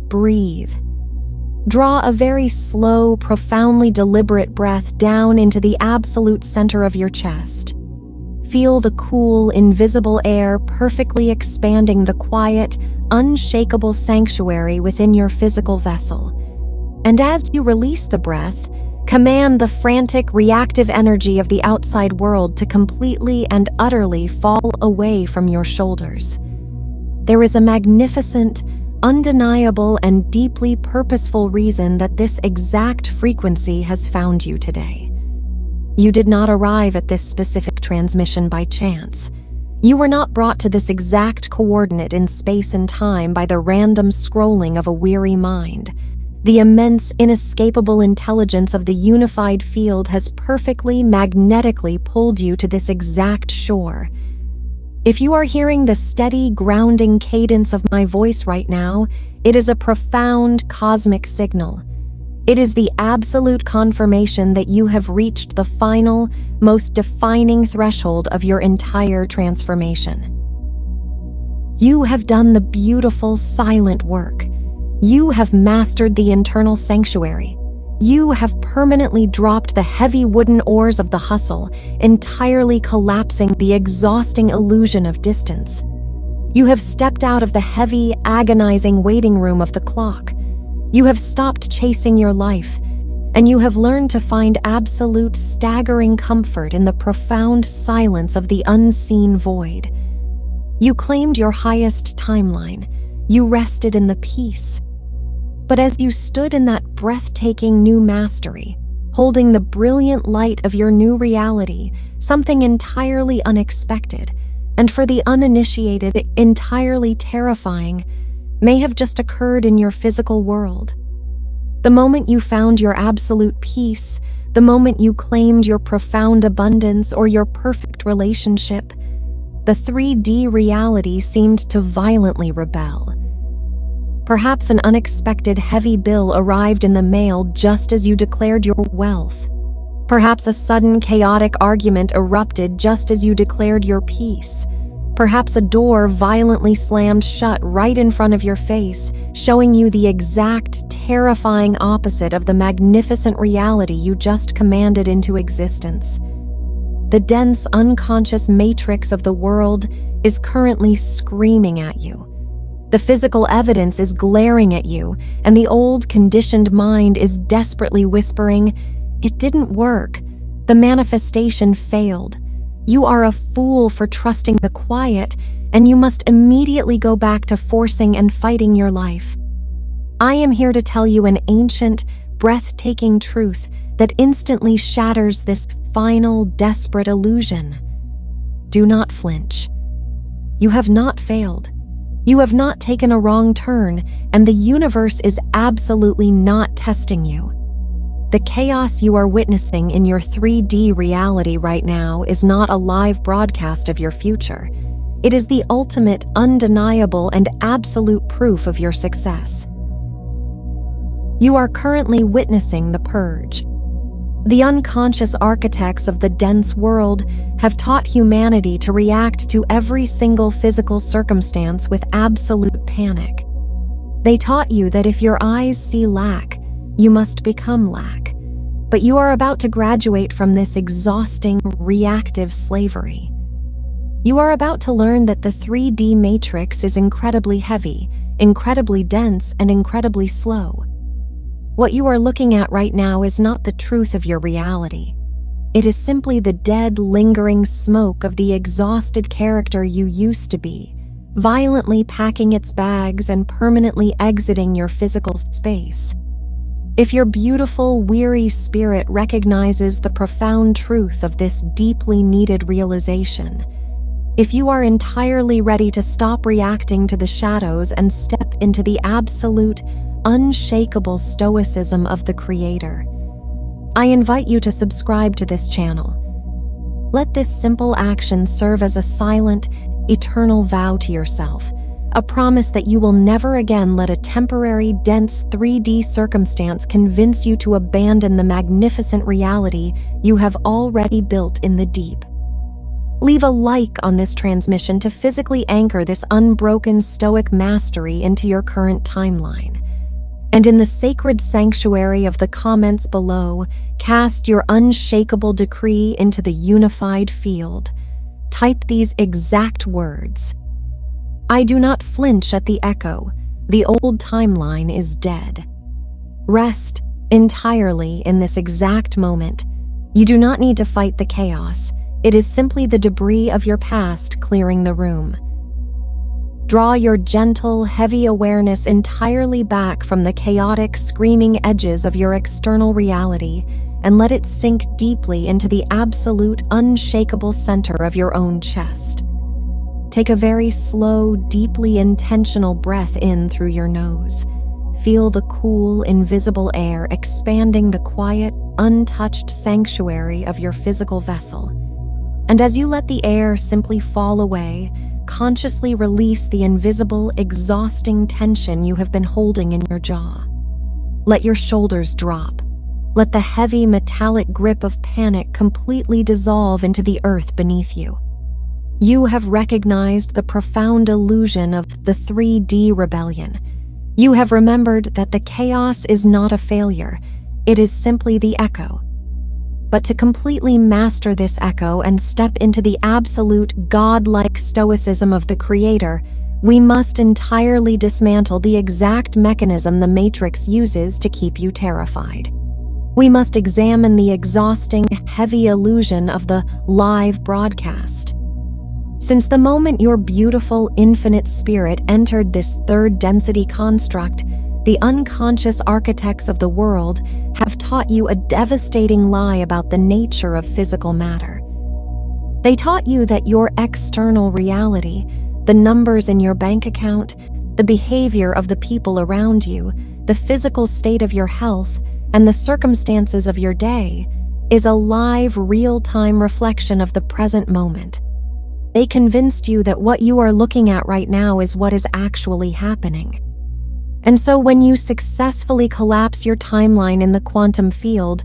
breathe. Draw a very slow, profoundly deliberate breath down into the absolute center of your chest. Feel the cool, invisible air perfectly expanding the quiet, unshakable sanctuary within your physical vessel. And as you release the breath, command the frantic, reactive energy of the outside world to completely and utterly fall away from your shoulders. There is a magnificent, undeniable, and deeply purposeful reason that this exact frequency has found you today. You did not arrive at this specific transmission by chance. You were not brought to this exact coordinate in space and time by the random scrolling of a weary mind. The immense, inescapable intelligence of the unified field has perfectly, magnetically pulled you to this exact shore. If you are hearing the steady, grounding cadence of my voice right now, it is a profound cosmic signal. It is the absolute confirmation that you have reached the final, most defining threshold of your entire transformation. You have done the beautiful, silent work. You have mastered the internal sanctuary. You have permanently dropped the heavy wooden oars of the hustle, entirely collapsing the exhausting illusion of distance. You have stepped out of the heavy, agonizing waiting room of the clock. You have stopped chasing your life, and you have learned to find absolute, staggering comfort in the profound silence of the unseen void. You claimed your highest timeline. You rested in the peace. But as you stood in that breathtaking new mastery, holding the brilliant light of your new reality, something entirely unexpected, and for the uninitiated, entirely terrifying, may have just occurred in your physical world. The moment you found your absolute peace, the moment you claimed your profound abundance or your perfect relationship, the 3D reality seemed to violently rebel. Perhaps an unexpected heavy bill arrived in the mail just as you declared your wealth. Perhaps a sudden chaotic argument erupted just as you declared your peace. Perhaps a door violently slammed shut right in front of your face, showing you the exact, terrifying opposite of the magnificent reality you just commanded into existence. The dense, unconscious matrix of the world is currently screaming at you. The physical evidence is glaring at you, and the old, conditioned mind is desperately whispering, "It didn't work. The manifestation failed. You are a fool for trusting the quiet, and you must immediately go back to forcing and fighting your life." I am here to tell you an ancient, breathtaking truth that instantly shatters this final, desperate illusion. Do not flinch. You have not failed. You have not taken a wrong turn, and the universe is absolutely not testing you. The chaos you are witnessing in your 3D reality right now is not a live broadcast of your future. It is the ultimate, undeniable, and absolute proof of your success. You are currently witnessing the Purge. The unconscious architects of the dense world have taught humanity to react to every single physical circumstance with absolute panic. They taught you that if your eyes see lack, you must become lack. But you are about to graduate from this exhausting, reactive slavery. You are about to learn that the 3D matrix is incredibly heavy, incredibly dense, and incredibly slow. What you are looking at right now is not the truth of your reality. It is simply the dead, lingering smoke of the exhausted character you used to be, violently packing its bags and permanently exiting your physical space. If your beautiful, weary spirit recognizes the profound truth of this deeply needed realization, if you are entirely ready to stop reacting to the shadows and step into the absolute, unshakable stoicism of the Creator, I invite you to subscribe to this channel. Let this simple action serve as a silent, eternal vow to yourself, a promise that you will never again let a temporary, dense 3D circumstance convince you to abandon the magnificent reality you have already built in the deep. Leave a like on this transmission to physically anchor this unbroken stoic mastery into your current timeline. And in the sacred sanctuary of the comments below, cast your unshakable decree into the unified field. Type these exact words. I do not flinch at the echo. The old timeline is dead. Rest entirely in this exact moment. You do not need to fight the chaos. It is simply the debris of your past clearing the room. Draw your gentle, heavy awareness entirely back from the chaotic, screaming edges of your external reality and let it sink deeply into the absolute, unshakable center of your own chest. Take a very slow, deeply intentional breath in through your nose. Feel the cool, invisible air expanding the quiet, untouched sanctuary of your physical vessel. And as you let the air simply fall away, consciously release the invisible, exhausting tension you have been holding in your jaw. Let your shoulders drop. Let the heavy, metallic grip of panic completely dissolve into the earth beneath you. You have recognized the profound illusion of the 3D rebellion. You have remembered that the chaos is not a failure, it is simply the echo. But to completely master this echo and step into the absolute godlike stoicism of the Creator, we must entirely dismantle the exact mechanism the Matrix uses to keep you terrified. We must examine the exhausting, heavy illusion of the live broadcast. Since the moment your beautiful, infinite spirit entered this third density construct, the unconscious architects of the world have taught you a devastating lie about the nature of physical matter. They taught you that your external reality, the numbers in your bank account, the behavior of the people around you, the physical state of your health, and the circumstances of your day, is a live, real-time reflection of the present moment. They convinced you that what you are looking at right now is what is actually happening. And so when you successfully collapse your timeline in the quantum field,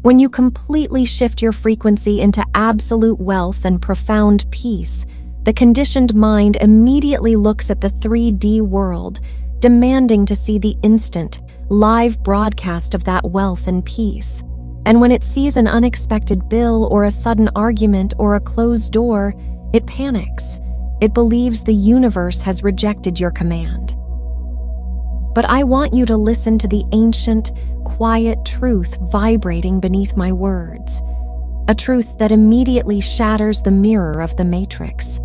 when you completely shift your frequency into absolute wealth and profound peace, the conditioned mind immediately looks at the 3D world, demanding to see the instant, live broadcast of that wealth and peace. And when it sees an unexpected bill or a sudden argument or a closed door, it panics. It believes the universe has rejected your command. But I want you to listen to the ancient, quiet truth vibrating beneath my words, a truth that immediately shatters the mirror of the Matrix.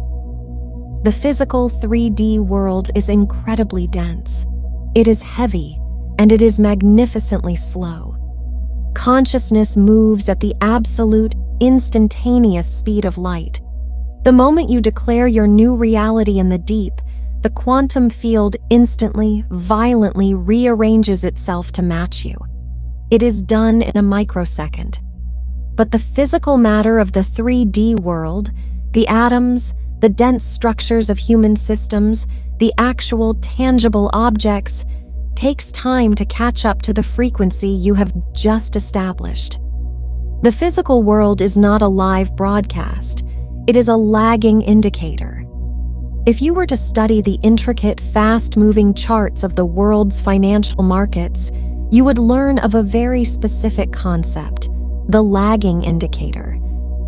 The physical 3D world is incredibly dense. It is heavy, and it is magnificently slow. Consciousness moves at the absolute, instantaneous speed of light. The moment you declare your new reality in the deep, the quantum field instantly, violently rearranges itself to match you. It is done in a microsecond. But the physical matter of the 3D world, the atoms, the dense structures of human systems, the actual tangible objects, takes time to catch up to the frequency you have just established. The physical world is not a live broadcast. It is a lagging indicator. If you were to study the intricate, fast-moving charts of the world's financial markets, you would learn of a very specific concept, the lagging indicator.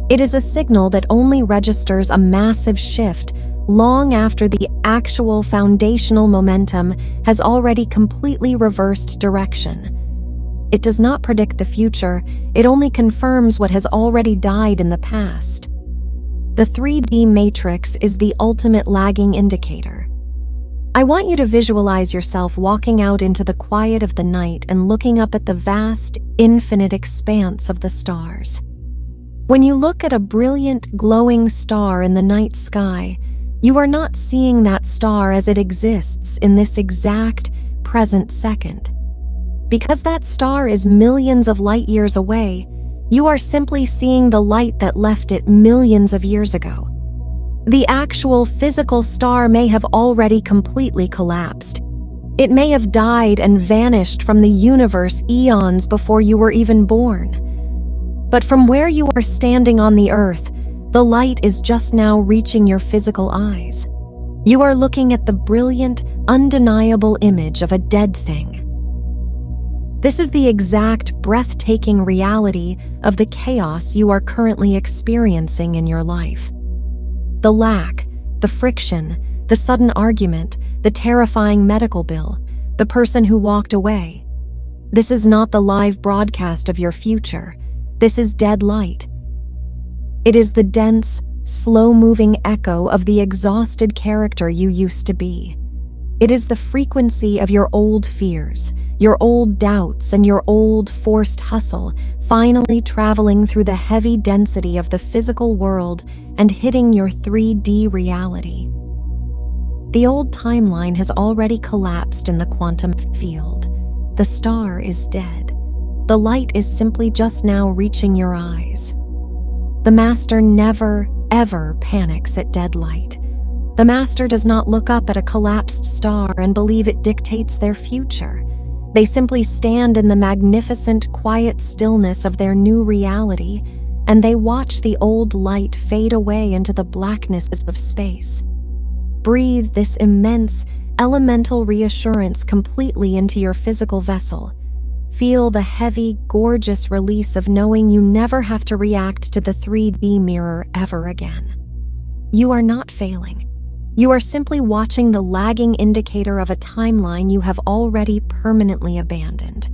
It is a signal that only registers a massive shift long after the actual foundational momentum has already completely reversed direction. It does not predict the future, it only confirms what has already died in the past. The 3D matrix is the ultimate lagging indicator. I want you to visualize yourself walking out into the quiet of the night and looking up at the vast, infinite expanse of the stars. When you look at a brilliant, glowing star in the night sky, you are not seeing that star as it exists in this exact, present second. Because that star is millions of light years away, you are simply seeing the light that left it millions of years ago. The actual physical star may have already completely collapsed. It may have died and vanished from the universe eons before you were even born. But from where you are standing on the earth, the light is just now reaching your physical eyes. You are looking at the brilliant, undeniable image of a dead thing. This is the exact breathtaking reality of the chaos you are currently experiencing in your life. The lack, the friction, the sudden argument, the terrifying medical bill, the person who walked away. This is not the live broadcast of your future. This is dead light. It is the dense, slow-moving echo of the exhausted character you used to be. It is the frequency of your old fears, your old doubts, and your old forced hustle finally traveling through the heavy density of the physical world and hitting your 3D reality. The old timeline has already collapsed in the quantum field. The star is dead. The light is simply just now reaching your eyes. The Master never, ever panics at dead light. The Master does not look up at a collapsed star and believe it dictates their future. They simply stand in the magnificent, quiet stillness of their new reality, and they watch the old light fade away into the blacknesses of space. Breathe this immense, elemental reassurance completely into your physical vessel. Feel the heavy, gorgeous release of knowing you never have to react to the 3D mirror ever again. You are not failing. You are simply watching the lagging indicator of a timeline you have already permanently abandoned.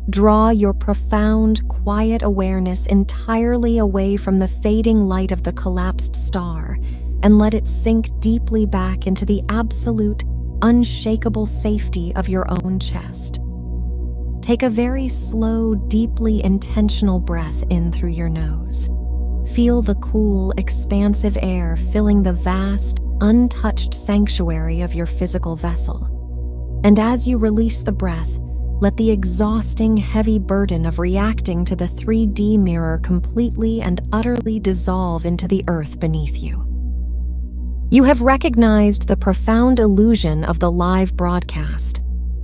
Draw your profound, quiet awareness entirely away from the fading light of the collapsed star and let it sink deeply back into the absolute, unshakable safety of your own chest. Take a very slow, deeply intentional breath in through your nose. Feel the cool, expansive air filling the vast, untouched sanctuary of your physical vessel. And as you release the breath, let the exhausting, heavy burden of reacting to the 3D mirror completely and utterly dissolve into the earth beneath you. You have recognized the profound illusion of the live broadcast.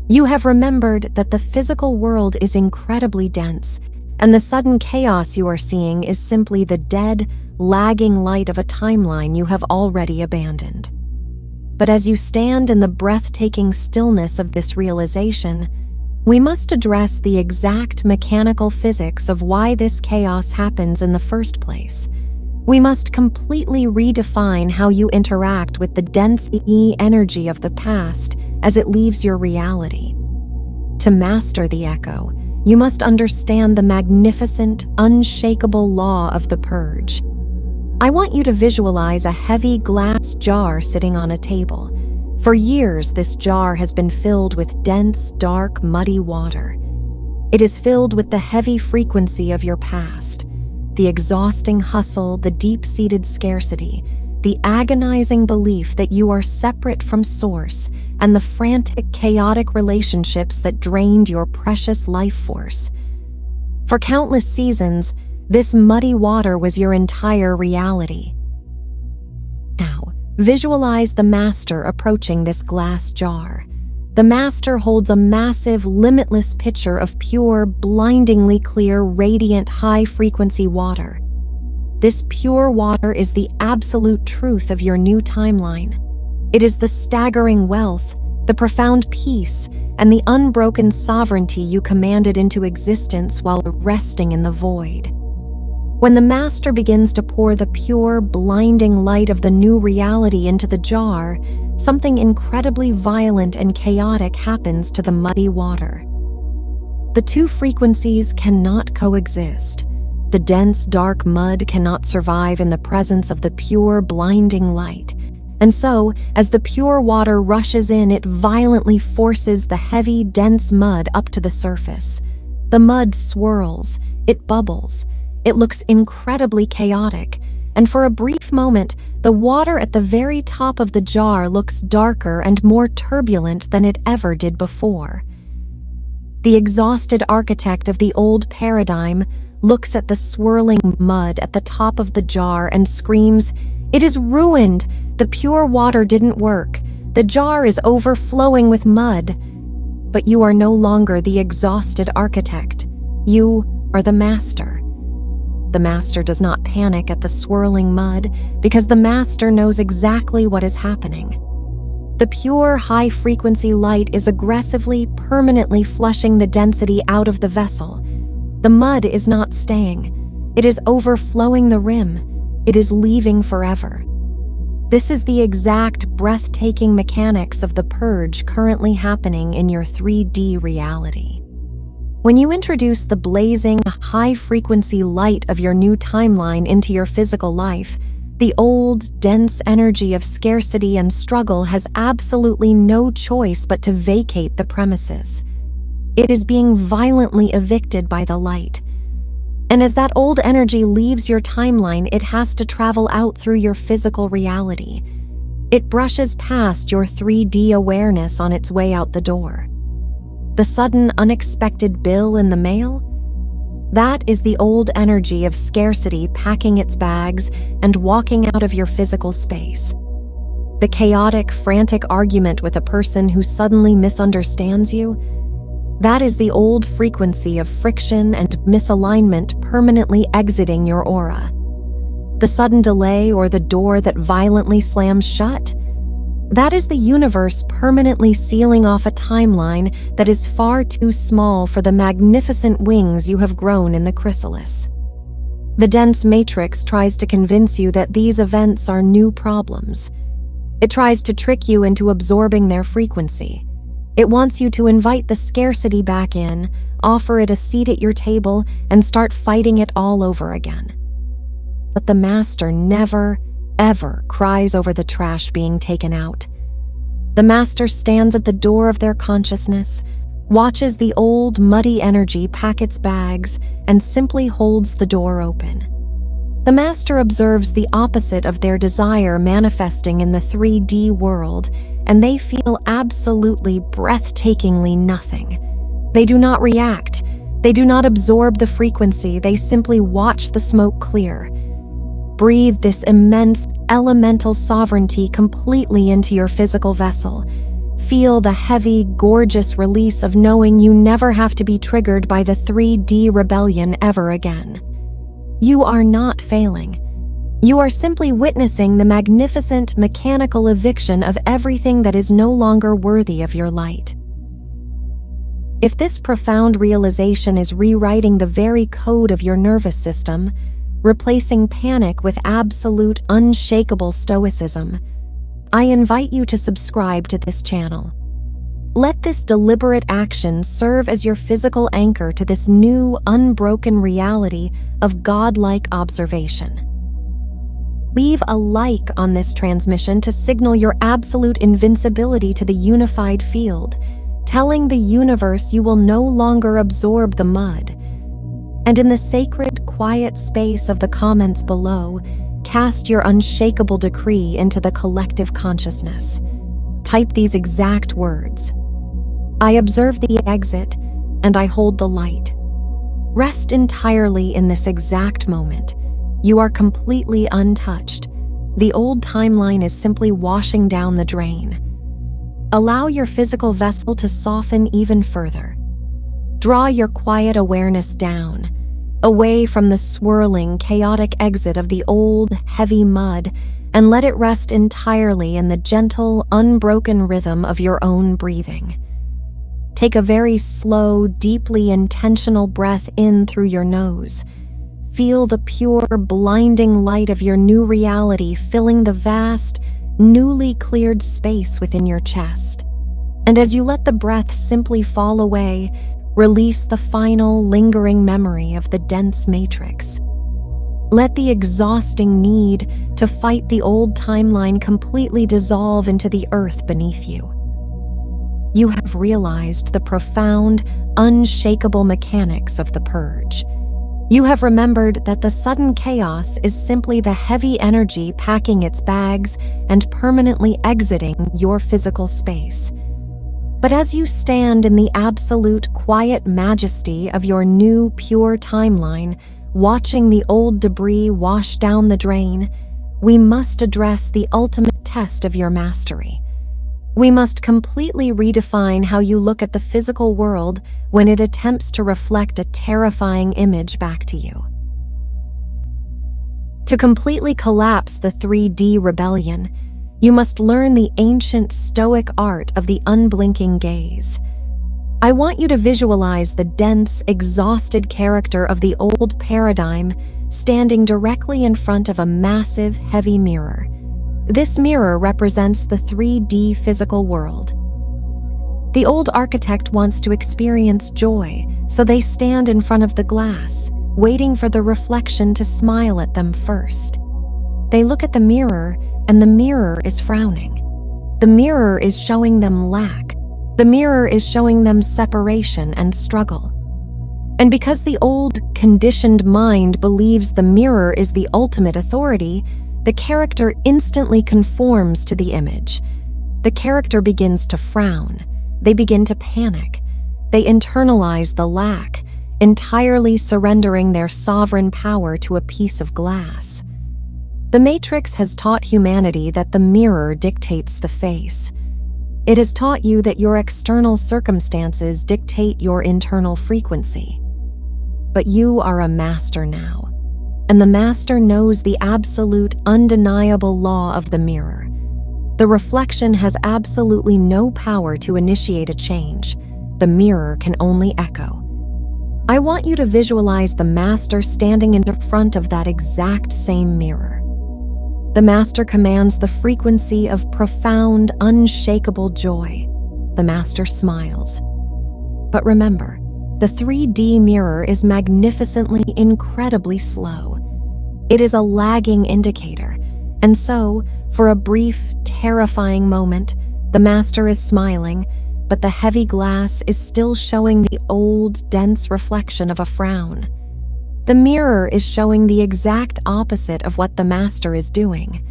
You have remembered that the physical world is incredibly dense, and the sudden chaos you are seeing is simply the dead, lagging light of a timeline you have already abandoned. But as you stand in the breathtaking stillness of this realization, we must address the exact mechanical physics of why this chaos happens in the first place. We must completely redefine how you interact with the dense energy of the past as it leaves your reality. To master the echo, you must understand the magnificent, unshakable law of the Purge. I want you to visualize a heavy glass jar sitting on a table. For years, this jar has been filled with dense, dark, muddy water. It is filled with the heavy frequency of your past, the exhausting hustle, the deep-seated scarcity, the agonizing belief that you are separate from Source, and the frantic, chaotic relationships that drained your precious life force. For countless seasons, this muddy water was your entire reality. Now, visualize the Master approaching this glass jar. The Master holds a massive, limitless pitcher of pure, blindingly clear, radiant, high-frequency water. This pure water is the absolute truth of your new timeline. It is the staggering wealth, the profound peace, and the unbroken sovereignty you commanded into existence while resting in the void. When the Master begins to pour the pure, blinding light of the new reality into the jar, something incredibly violent and chaotic happens to the muddy water. The two frequencies cannot coexist. The dense, dark mud cannot survive in the presence of the pure, blinding light. And so, as the pure water rushes in, it violently forces the heavy, dense mud up to the surface. The mud swirls, it bubbles, it looks incredibly chaotic, and for a brief moment, the water at the very top of the jar looks darker and more turbulent than it ever did before. The exhausted architect of the old paradigm looks at the swirling mud at the top of the jar and screams, "It is ruined! The pure water didn't work. The jar is overflowing with mud." But you are no longer the exhausted architect. You are the Master. The Master does not panic at the swirling mud because the Master knows exactly what is happening. The pure, high-frequency light is aggressively, permanently flushing the density out of the vessel. The mud is not staying. It is overflowing the rim. It is leaving forever. This is the exact breathtaking mechanics of the purge currently happening in your 3D reality. When you introduce the blazing, high-frequency light of your new timeline into your physical life, the old, dense energy of scarcity and struggle has absolutely no choice but to vacate the premises. It is being violently evicted by the light. And as that old energy leaves your timeline, it has to travel out through your physical reality. It brushes past your 3D awareness on its way out the door. The sudden, unexpected bill in the mail? That is the old energy of scarcity packing its bags and walking out of your physical space. The chaotic, frantic argument with a person who suddenly misunderstands you? That is the old frequency of friction and misalignment permanently exiting your aura. The sudden delay or the door that violently slams shut? That is the universe permanently sealing off a timeline that is far too small for the magnificent wings you have grown in the chrysalis. The dense matrix tries to convince you that these events are new problems. It tries to trick you into absorbing their frequency. It wants you to invite the scarcity back in, offer it a seat at your table, and start fighting it all over again. But the master never, ever cries over the trash being taken out. The master stands at the door of their consciousness, watches the old, muddy energy pack its bags, and simply holds the door open. The master observes the opposite of their desire manifesting in the 3D world, and they feel absolutely breathtakingly nothing. They do not react. They do not absorb the frequency. They simply watch the smoke clear. Breathe this immense elemental sovereignty completely into your physical vessel. Feel the heavy, gorgeous release of knowing you never have to be triggered by the 3D rebellion ever again. You are not failing. You are simply witnessing the magnificent mechanical eviction of everything that is no longer worthy of your light. If this profound realization is rewriting the very code of your nervous system, replacing panic with absolute, unshakable stoicism, I invite you to subscribe to this channel. Let this deliberate action serve as your physical anchor to this new, unbroken reality of godlike observation. Leave a like on this transmission to signal your absolute invincibility to the unified field, telling the universe you will no longer absorb the mud. And in the sacred, quiet space of the comments below, cast your unshakable decree into the collective consciousness. Type these exact words: I observe the exit, and I hold the light. Rest entirely in this exact moment. You are completely untouched. The old timeline is simply washing down the drain. Allow your physical vessel to soften even further. Draw your quiet awareness down, away from the swirling, chaotic exit of the old, heavy mud, and let it rest entirely in the gentle, unbroken rhythm of your own breathing. Take a very slow, deeply intentional breath in through your nose. Feel the pure, blinding light of your new reality filling the vast, newly cleared space within your chest. And as you let the breath simply fall away, release the final, lingering memory of the dense matrix. Let the exhausting need to fight the old timeline completely dissolve into the earth beneath you. You have realized the profound, unshakable mechanics of the purge. You have remembered that the sudden chaos is simply the heavy energy packing its bags and permanently exiting your physical space. But as you stand in the absolute quiet majesty of your new pure timeline, watching the old debris wash down the drain, we must address the ultimate test of your mastery. We must completely redefine how you look at the physical world when it attempts to reflect a terrifying image back to you. To completely collapse the 3D rebellion, You must learn the ancient Stoic art of the unblinking gaze. I want you to visualize the dense, exhausted character of the old paradigm standing directly in front of a massive, heavy mirror. This mirror represents the 3D physical world. The old architect wants to experience joy, so they stand in front of the glass, waiting for the reflection to smile at them first. They look at the mirror, and the mirror is frowning. The mirror is showing them lack. The mirror is showing them separation and struggle. And because the old, conditioned mind believes the mirror is the ultimate authority, the character instantly conforms to the image. The character begins to frown. They begin to panic. They internalize the lack, entirely surrendering their sovereign power to a piece of glass. The Matrix has taught humanity that the mirror dictates the face. It has taught you that your external circumstances dictate your internal frequency. But you are a master now, and the master knows the absolute, undeniable law of the mirror. The reflection has absolutely no power to initiate a change. The mirror can only echo. I want you to visualize the master standing in front of that exact same mirror. The master commands the frequency of profound, unshakable joy. The master smiles. But remember, the 3D mirror is magnificently, incredibly slow. It is a lagging indicator, and so, for a brief, terrifying moment, the master is smiling, but the heavy glass is still showing the old, dense reflection of a frown. The mirror is showing the exact opposite of what the master is doing.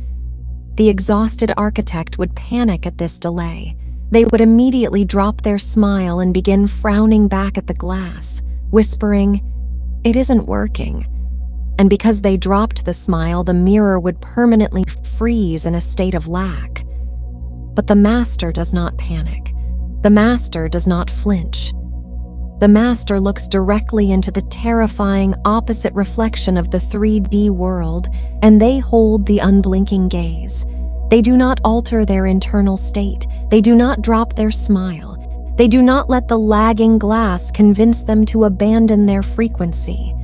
The exhausted architect would panic at this delay. They would immediately drop their smile and begin frowning back at the glass, whispering, "It isn't working." And because they dropped the smile, the mirror would permanently freeze in a state of lack. But the master does not panic. The master does not flinch. The master looks directly into the terrifying opposite reflection of the 3D world, and they hold the unblinking gaze. They do not alter their internal state. They do not drop their smile. They do not let the lagging glass convince them to abandon their frequency.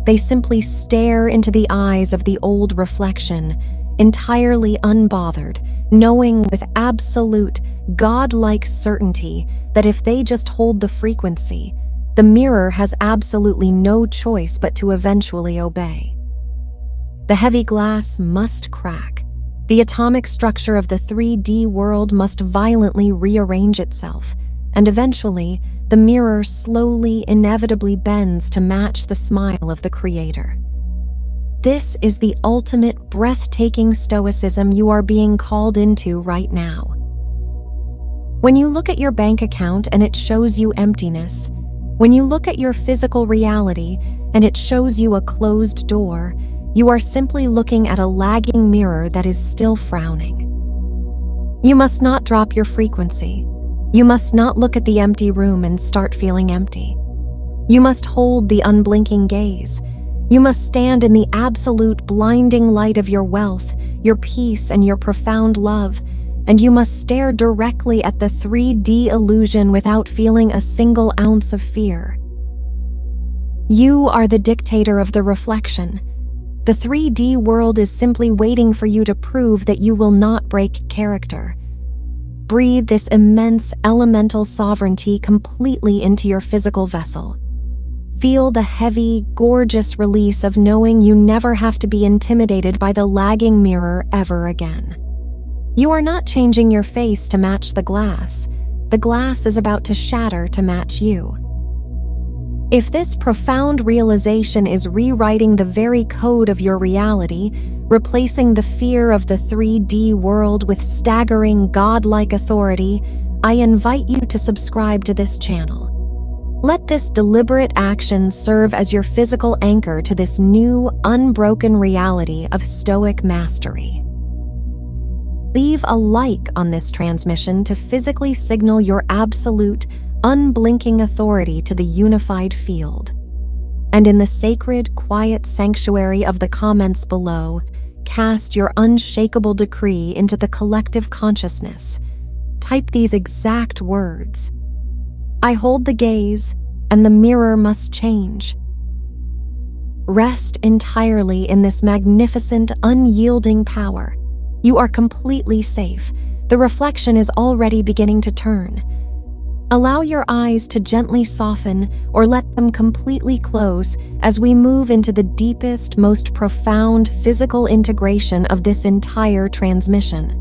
They simply stare into the eyes of the old reflection, entirely unbothered, knowing with absolute, godlike certainty that if they just hold the frequency, the mirror has absolutely no choice but to eventually obey. The heavy glass must crack. The atomic structure of the 3D world must violently rearrange itself, and eventually, the mirror slowly, inevitably bends to match the smile of the Creator. This is the ultimate, breathtaking Stoicism you are being called into right now. When you look at your bank account and it shows you emptiness, when you look at your physical reality and it shows you a closed door, you are simply looking at a lagging mirror that is still frowning. You must not drop your frequency. You must not look at the empty room and start feeling empty. You must hold the unblinking gaze. You must stand in the absolute blinding light of your wealth, your peace, and your profound love, and you must stare directly at the 3D illusion without feeling a single ounce of fear. You are the dictator of the reflection. The 3D world is simply waiting for you to prove that you will not break character. Breathe this immense elemental sovereignty completely into your physical vessel. Feel the heavy, gorgeous release of knowing you never have to be intimidated by the lagging mirror ever again. You are not changing your face to match the glass. The glass is about to shatter to match you. If this profound realization is rewriting the very code of your reality, replacing the fear of the 3D world with staggering, godlike authority, I invite you to subscribe to this channel. Let this deliberate action serve as your physical anchor to this new, unbroken reality of Stoic mastery. Leave a like on this transmission to physically signal your absolute, unblinking authority to the unified field. And in the sacred, quiet sanctuary of the comments below, cast your unshakable decree into the collective consciousness. Type these exact words. I hold the gaze, and the mirror must change. Rest entirely in this magnificent, unyielding power. You are completely safe. The reflection is already beginning to turn. Allow your eyes to gently soften or let them completely close as we move into the deepest, most profound physical integration of this entire transmission.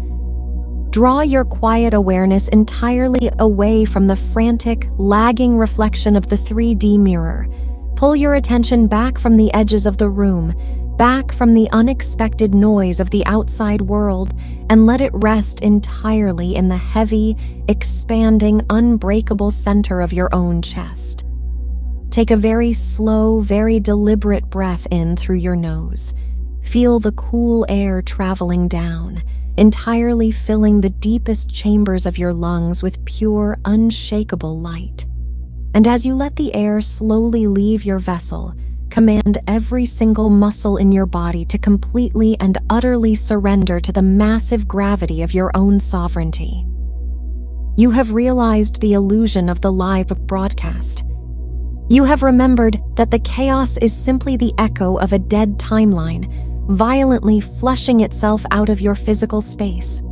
Draw your quiet awareness entirely away from the frantic, lagging reflection of the 3D mirror. Pull your attention back from the edges of the room, back from the unexpected noise of the outside world, and let it rest entirely in the heavy, expanding, unbreakable center of your own chest. Take a very slow, very deliberate breath in through your nose. Feel the cool air traveling down, entirely filling the deepest chambers of your lungs with pure, unshakable light. And as you let the air slowly leave your vessel, command every single muscle in your body to completely and utterly surrender to the massive gravity of your own sovereignty. You have realized the illusion of the live broadcast. You have remembered that the chaos is simply the echo of a dead timeline, violently flushing itself out of your physical space.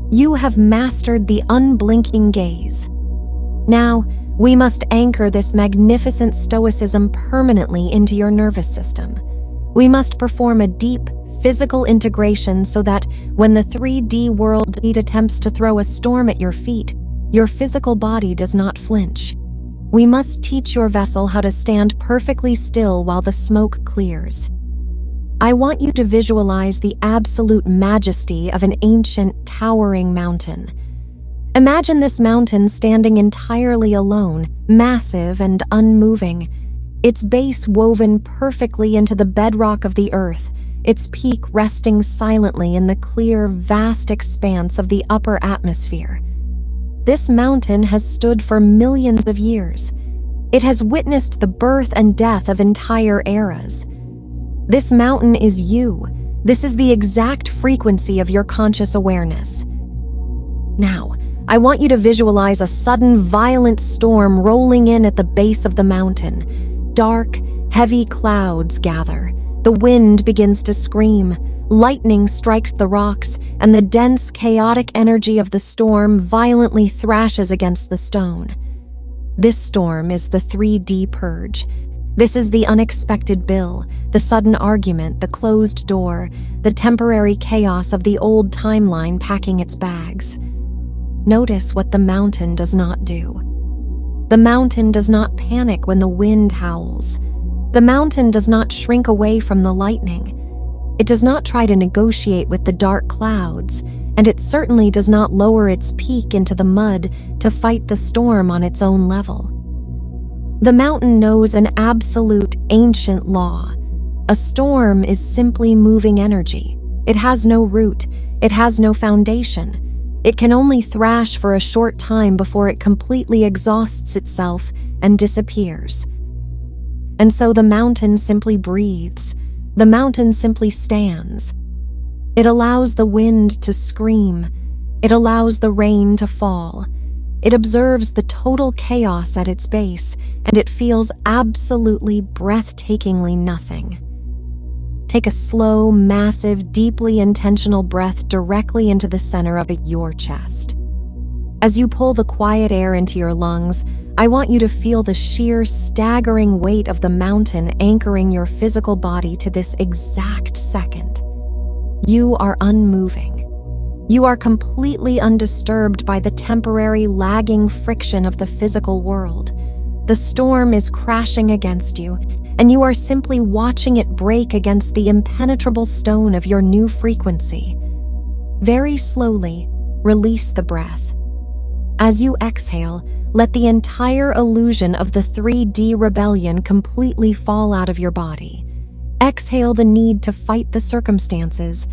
You have mastered the unblinking gaze. Now, we must anchor this magnificent stoicism permanently into your nervous system. We must perform a deep, physical integration so that when the 3D world attempts to throw a storm at your feet, your physical body does not flinch. We must teach your vessel how to stand perfectly still while the smoke clears. I want you to visualize the absolute majesty of an ancient, towering mountain. Imagine this mountain standing entirely alone, massive and unmoving, its base woven perfectly into the bedrock of the earth, its peak resting silently in the clear, vast expanse of the upper atmosphere. This mountain has stood for millions of years. It has witnessed the birth and death of entire eras. This mountain is you. This is the exact frequency of your conscious awareness. Now, I want you to visualize a sudden, violent storm rolling in at the base of the mountain. Dark, heavy clouds gather. The wind begins to scream. Lightning strikes the rocks, and the dense, chaotic energy of the storm violently thrashes against the stone. This storm is the 3D Purge. This is the unexpected bill, the sudden argument, the closed door, the temporary chaos of the old timeline packing its bags. Notice what the mountain does not do. The mountain does not panic when the wind howls. The mountain does not shrink away from the lightning. It does not try to negotiate with the dark clouds, and it certainly does not lower its peak into the mud to fight the storm on its own level. The mountain knows an absolute, ancient law. A storm is simply moving energy. It has no root. It has no foundation. It can only thrash for a short time before it completely exhausts itself and disappears. And so the mountain simply breathes. The mountain simply stands. It allows the wind to scream. It allows the rain to fall. It observes the total chaos at its base, and it feels absolutely, breathtakingly nothing. Take a slow, massive, deeply intentional breath directly into the center of your chest. As you pull the quiet air into your lungs, I want you to feel the sheer, staggering weight of the mountain anchoring your physical body to this exact second. You are unmoving. You are completely undisturbed by the temporary, lagging friction of the physical world. The storm is crashing against you, and you are simply watching it break against the impenetrable stone of your new frequency. Very slowly, release the breath. As you exhale, let the entire illusion of the 3D rebellion completely fall out of your body. Exhale the need to fight the circumstances.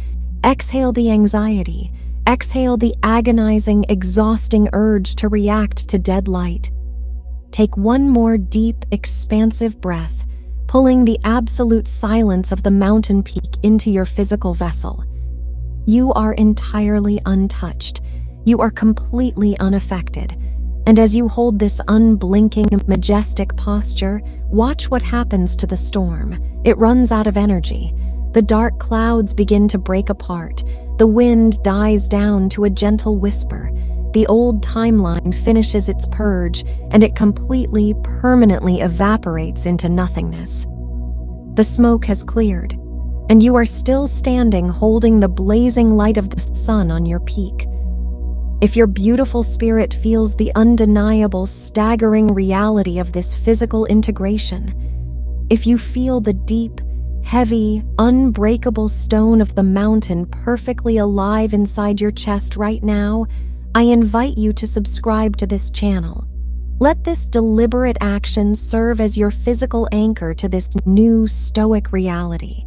Exhale the anxiety. Exhale the agonizing, exhausting urge to react to dead light. Take one more deep, expansive breath, pulling the absolute silence of the mountain peak into your physical vessel. You are entirely untouched. You are completely unaffected. And as you hold this unblinking, majestic posture, watch what happens to the storm. It runs out of energy. The dark clouds begin to break apart. The wind dies down to a gentle whisper. The old timeline finishes its purge, and it completely, permanently evaporates into nothingness. The smoke has cleared, and you are still standing holding the blazing light of the sun on your peak. If your beautiful spirit feels the undeniable, staggering reality of this physical integration, if you feel the deep, heavy, unbreakable stone of the mountain perfectly alive inside your chest right now, I invite you to subscribe to this channel. Let this deliberate action serve as your physical anchor to this new stoic reality.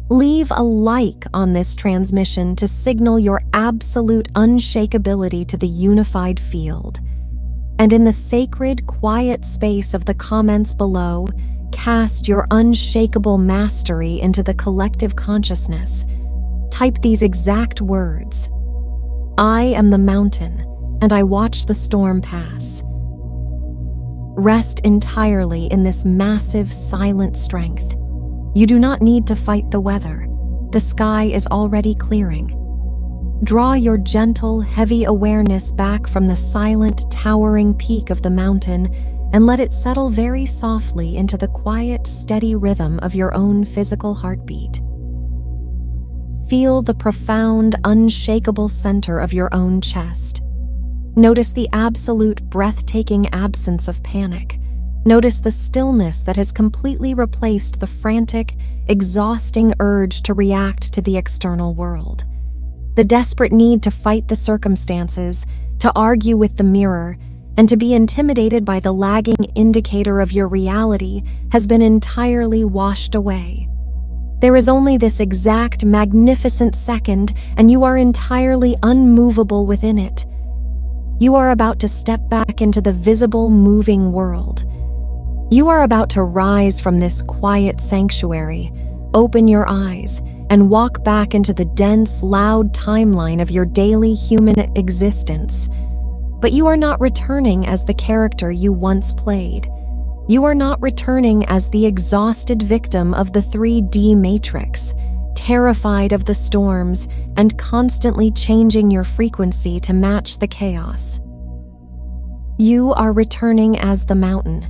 Leave a like on this transmission to signal your absolute unshakability to the unified field. And in the sacred, quiet space of the comments below, cast your unshakable mastery into the collective consciousness. Type these exact words: I am the mountain, and I watch the storm pass. Rest entirely in this massive, silent strength. You do not need to fight the weather. The sky is already clearing. Draw your gentle, heavy awareness back from the silent, towering peak of the mountain and let it settle very softly into the quiet, steady rhythm of your own physical heartbeat. Feel the profound, unshakable center of your own chest. Notice the absolute, breathtaking absence of panic. Notice the stillness that has completely replaced the frantic, exhausting urge to react to the external world. The desperate need to fight the circumstances, to argue with the mirror, and to be intimidated by the lagging indicator of your reality has been entirely washed away. There is only this exact, magnificent second, and you are entirely unmovable within it. You are about to step back into the visible, moving world. You are about to rise from this quiet sanctuary, open your eyes, and walk back into the dense, loud timeline of your daily human existence. But you are not returning as the character you once played. You are not returning as the exhausted victim of the 3D matrix, terrified of the storms and constantly changing your frequency to match the chaos. You are returning as the mountain.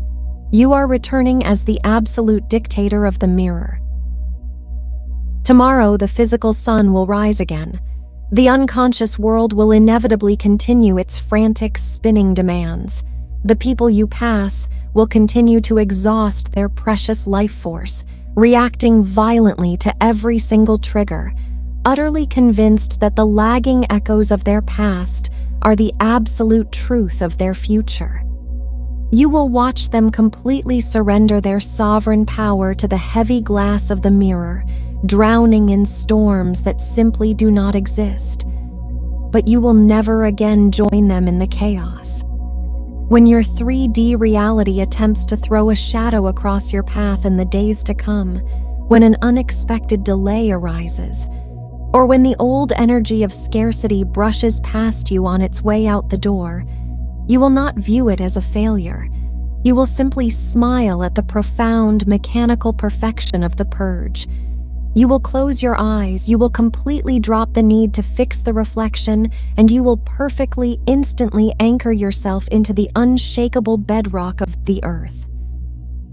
You are returning as the absolute dictator of the mirror. Tomorrow, the physical sun will rise again. The unconscious world will inevitably continue its frantic, spinning demands. The people you pass will continue to exhaust their precious life force, reacting violently to every single trigger, utterly convinced that the lagging echoes of their past are the absolute truth of their future. You will watch them completely surrender their sovereign power to the heavy glass of the mirror, drowning in storms that simply do not exist. But you will never again join them in the chaos. When your 3D reality attempts to throw a shadow across your path in the days to come, when an unexpected delay arises, or when the old energy of scarcity brushes past you on its way out the door, you will not view it as a failure. You will simply smile at the profound, mechanical perfection of the purge. You will close your eyes, you will completely drop the need to fix the reflection, and you will perfectly, instantly anchor yourself into the unshakable bedrock of the earth.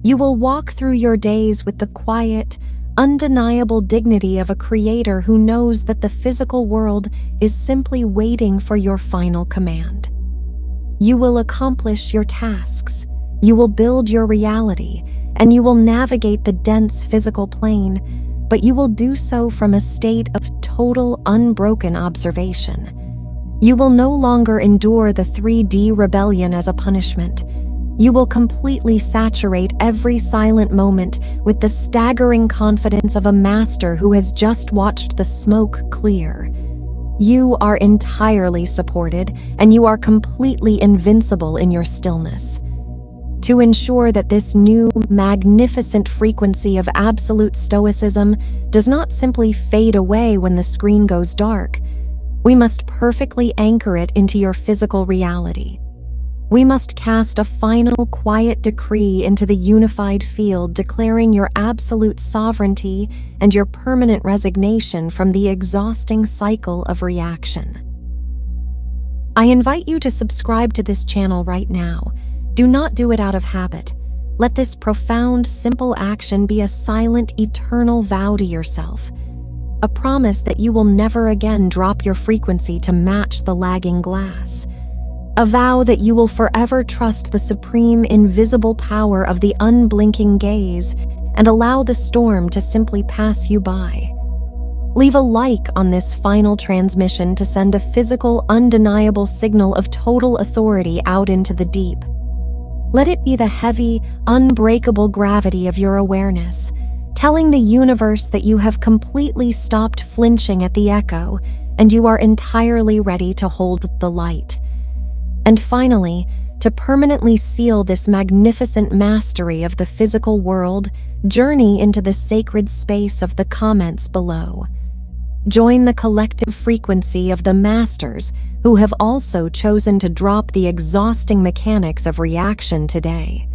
You will walk through your days with the quiet, undeniable dignity of a creator who knows that the physical world is simply waiting for your final command. You will accomplish your tasks, you will build your reality, and you will navigate the dense physical plane, but you will do so from a state of total, unbroken observation. You will no longer endure the 3D rebellion as a punishment. You will completely saturate every silent moment with the staggering confidence of a master who has just watched the smoke clear. You are entirely supported, and you are completely invincible in your stillness. to ensure that this new, magnificent frequency of absolute stoicism does not simply fade away when the screen goes dark. We must perfectly anchor it into your physical reality. We must cast a final, quiet decree into the unified field, declaring your absolute sovereignty and your permanent resignation from the exhausting cycle of reaction. I invite you to subscribe to this channel right now. Do not do it out of habit. Let this profound, simple action be a silent, eternal vow to yourself. A promise that you will never again drop your frequency to match the lagging glass. A vow that you will forever trust the supreme, invisible power of the unblinking gaze and allow the storm to simply pass you by. Leave a like on this final transmission to send a physical, undeniable signal of total authority out into the deep. Let it be the heavy, unbreakable gravity of your awareness, telling the universe that you have completely stopped flinching at the echo and you are entirely ready to hold the light. And finally, to permanently seal this magnificent mastery of the physical world, journey into the sacred space of the comments below. Join the collective frequency of the masters who have also chosen to drop the exhausting mechanics of reaction today.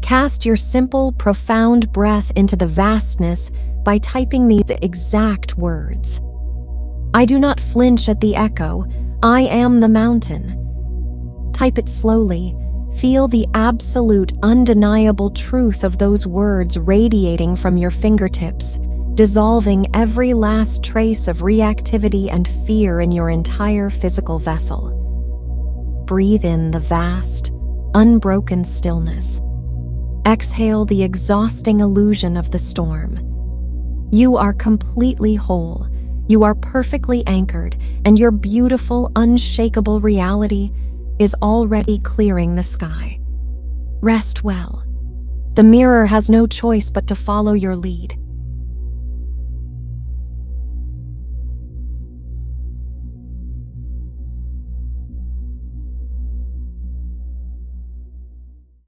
Cast your simple, profound breath into the vastness by typing these exact words. I do not flinch at the echo. I am the mountain. Type it slowly. Feel the absolute, undeniable truth of those words radiating from your fingertips, dissolving every last trace of reactivity and fear in your entire physical vessel. Breathe in the vast, unbroken stillness. Exhale the exhausting illusion of the storm. You are completely whole. You are perfectly anchored, and your beautiful, unshakable reality is already clearing the sky. Rest well. The mirror has no choice but to follow your lead.